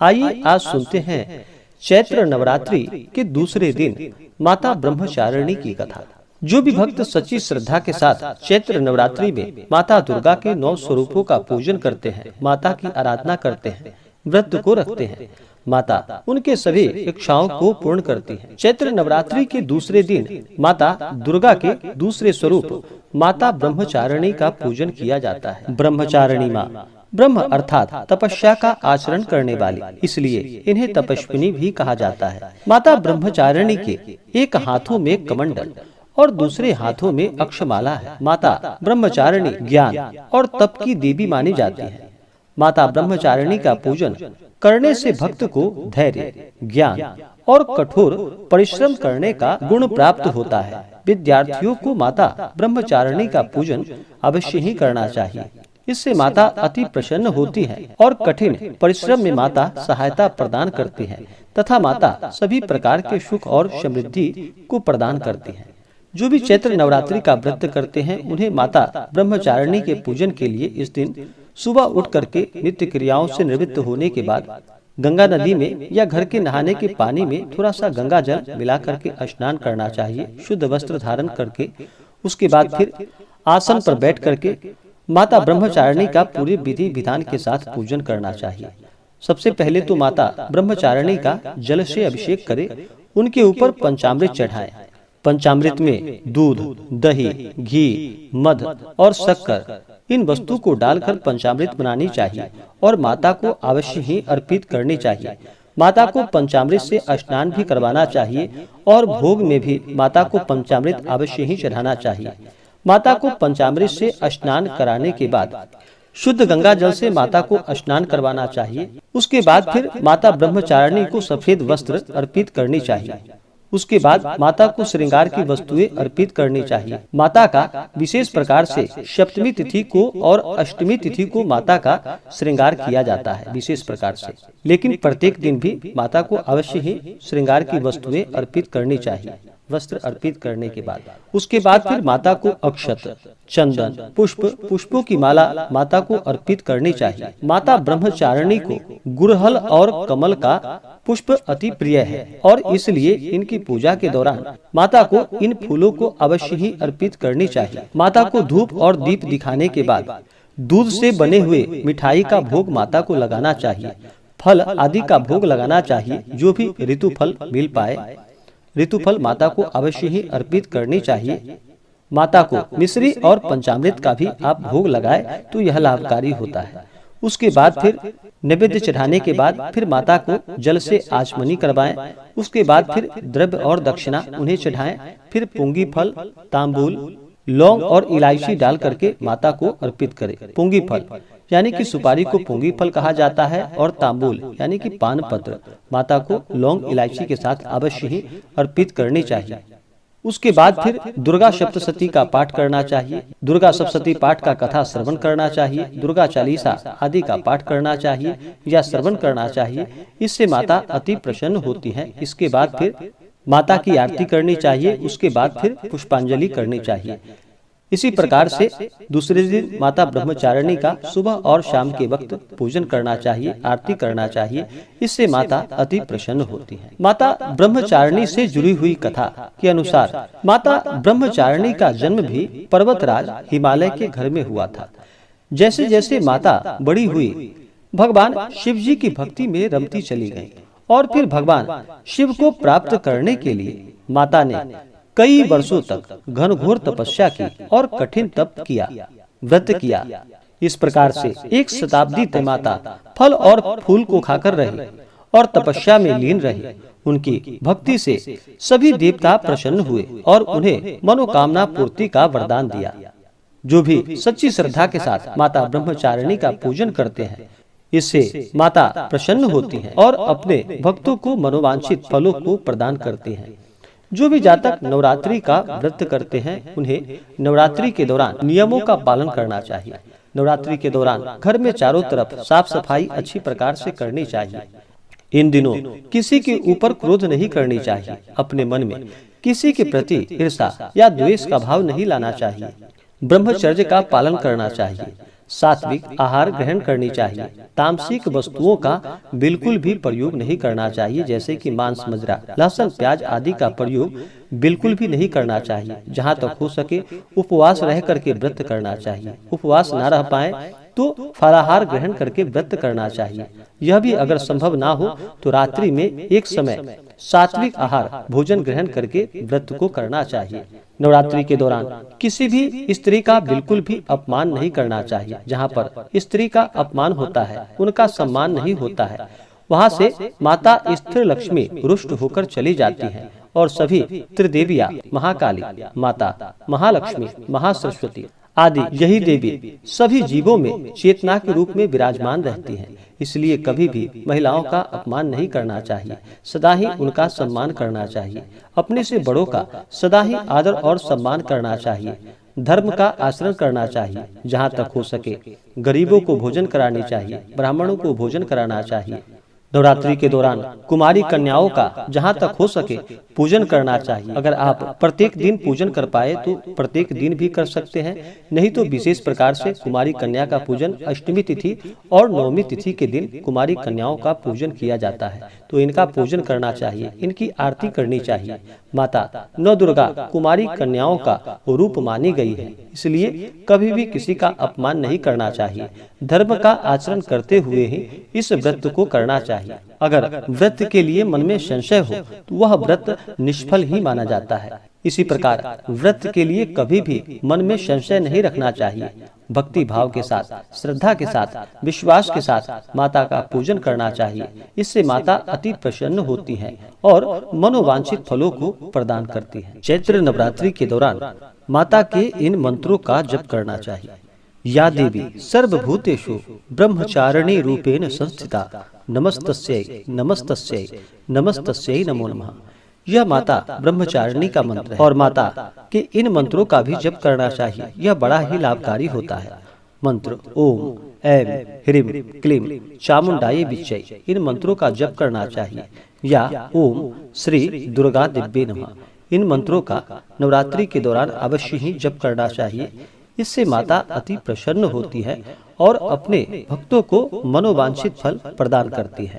आइए आज सुनते हैं चैत्र नवरात्रि के दूसरे दिन माता ब्रह्मचारिणी की कथा। जो भी भक्त सच्ची श्रद्धा के साथ चैत्र नवरात्रि में माता दुर्गा के 9 स्वरूपों का पूजन करते हैं, माता की आराधना करते हैं, व्रत को रखते हैं, माता उनके सभी इच्छाओं को पूर्ण करती है। चैत्र नवरात्रि के दूसरे दिन माता दुर्गा के दूसरे स्वरूप माता ब्रह्मचारिणी का पूजन किया जाता है। ब्रह्मचारिणी माँ ब्रह्म अर्थात तपस्या का आचरण करने वाली, इसलिए इन्हें तपस्विनी भी कहा जाता है। माता ब्रह्मचारिणी के एक हाथों में कमंडल और दूसरे हाथों में अक्षमाला है। माता ब्रह्मचारिणी ज्ञान और तप की देवी मानी जाती है। माता ब्रह्मचारिणी का पूजन करने से भक्त को धैर्य, ज्ञान और कठोर परिश्रम करने का गुण प्राप्त होता है। विद्यार्थियों को माता ब्रह्मचारिणी का पूजन अवश्य ही करना चाहिए। इससे माता अति प्रसन्न होती है और कठिन परिश्रम में माता सहायता प्रदान करती है तथा माता सभी प्रकार के सुख और समृद्धि को प्रदान करती है। जो भी चैत्र नवरात्रि का व्रत करते हैं उन्हें माता ब्रह्मचारिणी के पूजन के लिए इस दिन सुबह उठ करके नित्य क्रियाओं से निवृत्त होने के बाद गंगा नदी में या घर के नहाने के पानी में थोड़ा सा गंगा जल मिला करके स्नान करना चाहिए। शुद्ध वस्त्र धारण करके उसके बाद फिर आसन पर बैठ करके माता ब्रह्मचारिणी का पूरे विधि विधान के साथ पूजन करना चाहिए। सबसे पहले तो माता ब्रह्मचारिणी का जल से अभिषेक करें, उनके ऊपर पंचामृत चढ़ाएं। पंचामृत में दूध, दही, घी, मध और शक्कर इन वस्तु को डालकर पंचामृत बनानी चाहिए और माता को अवश्य ही अर्पित करनी चाहिए। माता को पंचामृत से स्नान भी करवाना चाहिए और भोग में भी माता को पंचामृत अवश्य ही चढ़ाना चाहिए। माता को पंचामृत से स्नान कराने के बाद शुद्ध गंगा जल से माता को स्नान करवाना चाहिए। उसके बाद फिर माता ब्रह्मचारिणी को सफेद वस्त्र अर्पित करनी चाहिए। उसके बाद माता को श्रृंगार की वस्तुएं अर्पित करनी चाहिए। माता का विशेष प्रकार से सप्तमी तिथि को और अष्टमी तिथि को माता का श्रृंगार किया जाता है विशेष प्रकार से, लेकिन प्रत्येक दिन भी माता को अवश्य ही श्रृंगार की वस्तुएं अर्पित करनी चाहिए। वस्त्र अर्पित करने के बाद उसके बाद फिर माता को अक्षत, चंदन, पुष्पों की माला माता को अर्पित करनी चाहिए। माता ब्रह्मचारिणी को गुड़हल और कमल का पुष्प अति प्रिय है और इसलिए इनकी पूजा के दौरान माता को इन फूलों को अवश्य ही अर्पित करनी चाहिए। माता को धूप और दीप दिखाने के बाद दूध से बने हुए मिठाई का भोग माता को लगाना चाहिए। फल आदि का भोग लगाना चाहिए। जो भी ऋतु फल मिल पाए ऋतुफल माता को अवश्य ही अर्पित करनी चाहिए। माता को मिश्री और पंचामृत का भी आप भोग लगाए तो यह लाभकारी होता है। उसके बाद फिर नैवेद्य चढ़ाने के बाद फिर माता को जल से आचमनी करवाएं। उसके बाद फिर द्रव्य और दक्षिणा उन्हें चढ़ाएं। फिर पुंगी फल, तांबूल, लौंग और इलायची डाल करके माता को अर्पित करें। पुंगी फल यानी कि सुपारी को पुंगी फल कहा जाता है और तांबूल यानी कि पान पत्र माता को लौंग इलायची के साथ अवश्य ही अर्पित करनी चाहिए। उसके बाद फिर दुर्गा सप्तशती का पाठ करना चाहिए। दुर्गा सप्तशती पाठ का कथा श्रवण करना चाहिए। दुर्गा चालीसा आदि का पाठ करना चाहिए या श्रवण करना चाहिए। इससे माता अति प्रसन्न होती है। इसके बाद फिर माता की आरती करनी चाहिए। उसके बाद फिर पुष्पांजलि करनी चाहिए। इसी प्रकार से दूसरे दिन माता ब्रह्मचारिणी का सुबह और शाम के वक्त पूजन करना चाहिए, आरती करना चाहिए। इससे माता अति प्रसन्न होती है। माता ब्रह्मचारिणी से जुड़ी हुई कथा के अनुसार माता ब्रह्मचारिणी का जन्म भी पर्वतराज हिमालय के घर में हुआ था। जैसे जैसे माता बड़ी हुई भगवान शिव जी की भक्ति में रमती चली गयी और फिर भगवान शिव को प्राप्त करने के लिए माता ने कई वर्षों तक घनघोर तपस्या की और कठिन तप किया, व्रत किया। इस प्रकार से 1 शताब्दी तक माता फल और फूल को खाकर रही और तपस्या में लीन रही। उनकी भक्ति से सभी देवता प्रसन्न हुए और उन्हें मनोकामना पूर्ति का वरदान दिया। जो भी सच्ची श्रद्धा के साथ माता ब्रह्मचारिणी का पूजन करते हैं, इससे माता प्रसन्न होती है और अपने भक्तों को मनोवांछित फलों को प्रदान करती है। जो भी जातक नवरात्रि का व्रत करते हैं उन्हें नवरात्रि के दौरान नियमों का पालन करना चाहिए। नवरात्रि के दौरान घर में चारों तरफ साफ सफाई अच्छी प्रकार से करनी चाहिए। इन दिनों किसी के ऊपर क्रोध नहीं करनी चाहिए। अपने मन में किसी के प्रति ईर्ष्या या द्वेष का भाव नहीं लाना चाहिए। ब्रह्मचर्य का पालन करना चाहिए। सात्विक आहार ग्रहण करनी चाहिए। तामसिक वस्तुओं का बिल्कुल भी प्रयोग नहीं करना चाहिए, जैसे कि मांस, मदिरा, लहसुन, प्याज आदि का प्रयोग बिल्कुल भी नहीं करना चाहिए। जहाँ तक हो सके उपवास रह करके व्रत करना चाहिए। उपवास न रह पाए तो फलाहार ग्रहण करके व्रत करना चाहिए। यह भी अगर संभव ना हो तो रात्रि में एक समय सात्विक आहार भोजन ग्रहण करके व्रत को करना चाहिए। नवरात्रि के दौरान किसी भी स्त्री का बिल्कुल भी अपमान नहीं करना चाहिए। जहाँ पर स्त्री का अपमान होता है, उनका सम्मान नहीं होता है, वहाँ से माता स्थिर लक्ष्मी रुष्ट होकर चली जाती हैं और सभी त्रिदेवियां, महाकाली माता, महालक्ष्मी, महासरस्वती आदि यही देवी सभी जीवों में चेतना के रूप में विराजमान रहती हैं। इसलिए कभी भी महिलाओं का अपमान नहीं करना चाहिए, सदा ही उनका सम्मान करना चाहिए। अपने से बड़ों का सदा ही आदर और सम्मान करना चाहिए। धर्म का आचरण करना चाहिए। जहाँ तक हो सके गरीबों को भोजन करानी चाहिए, ब्राह्मणों को भोजन कराना चाहिए। नवरात्रि के दौरान कुमारी कन्याओं का जहाँ तक हो सके पूजन करना चाहिए। अगर आप प्रत्येक दिन पूजन कर पाए तो प्रत्येक दिन भी कर सकते हैं, नहीं तो विशेष प्रकार से कुमारी कन्या का पूजन अष्टमी तिथि और नवमी तिथि के दिन कुमारी कन्याओं का पूजन किया जाता है, तो इनका पूजन करना चाहिए, इनकी आरती करनी चाहिए। माता नव दुर्गा कुमारी कन्याओं का रूप मानी गई है, इसलिए कभी भी किसी का अपमान नहीं करना चाहिए। धर्म का आचरण करते हुए ही इस व्रत को करना चाहिए। अगर व्रत के लिए मन में संशय हो तो वह व्रत निष्फल ही माना जाता है। इसी प्रकार व्रत के लिए कभी भी मन में संशय नहीं रखना चाहिए। भक्ति भाव के साथ, श्रद्धा के साथ, विश्वास के साथ माता का पूजन करना चाहिए। इससे माता अति प्रसन्न होती हैं और मनोवांछित फलों को प्रदान करती हैं। चैत्र नवरात्रि के दौरान माता के इन मंत्रों का जप करना चाहिए। या देवी सर्वभूतेषु ब्रह्मचारिणी रूपेण संस्थिता नमस्तस्यै नमस्तस्यै नमस्तस्यै नमो नमः। यह माता ब्रह्मचारिणी का मंत्र है और माता के इन मंत्रों का भी जप करना चाहिए। यह बड़ा ही लाभकारी होता है। मंत्र ओम ऐं ह्रीं क्लीं चामुंडायै विच्चै, इन मंत्रों का जप करना चाहिए। या ओम श्री दुर्गा दिव्ये नमः, इन मंत्रों का नवरात्रि के दौरान अवश्य ही जप करना चाहिए। इससे माता अति प्रसन्न होती है और अपने भक्तों को मनोवांछित फल प्रदान करती है।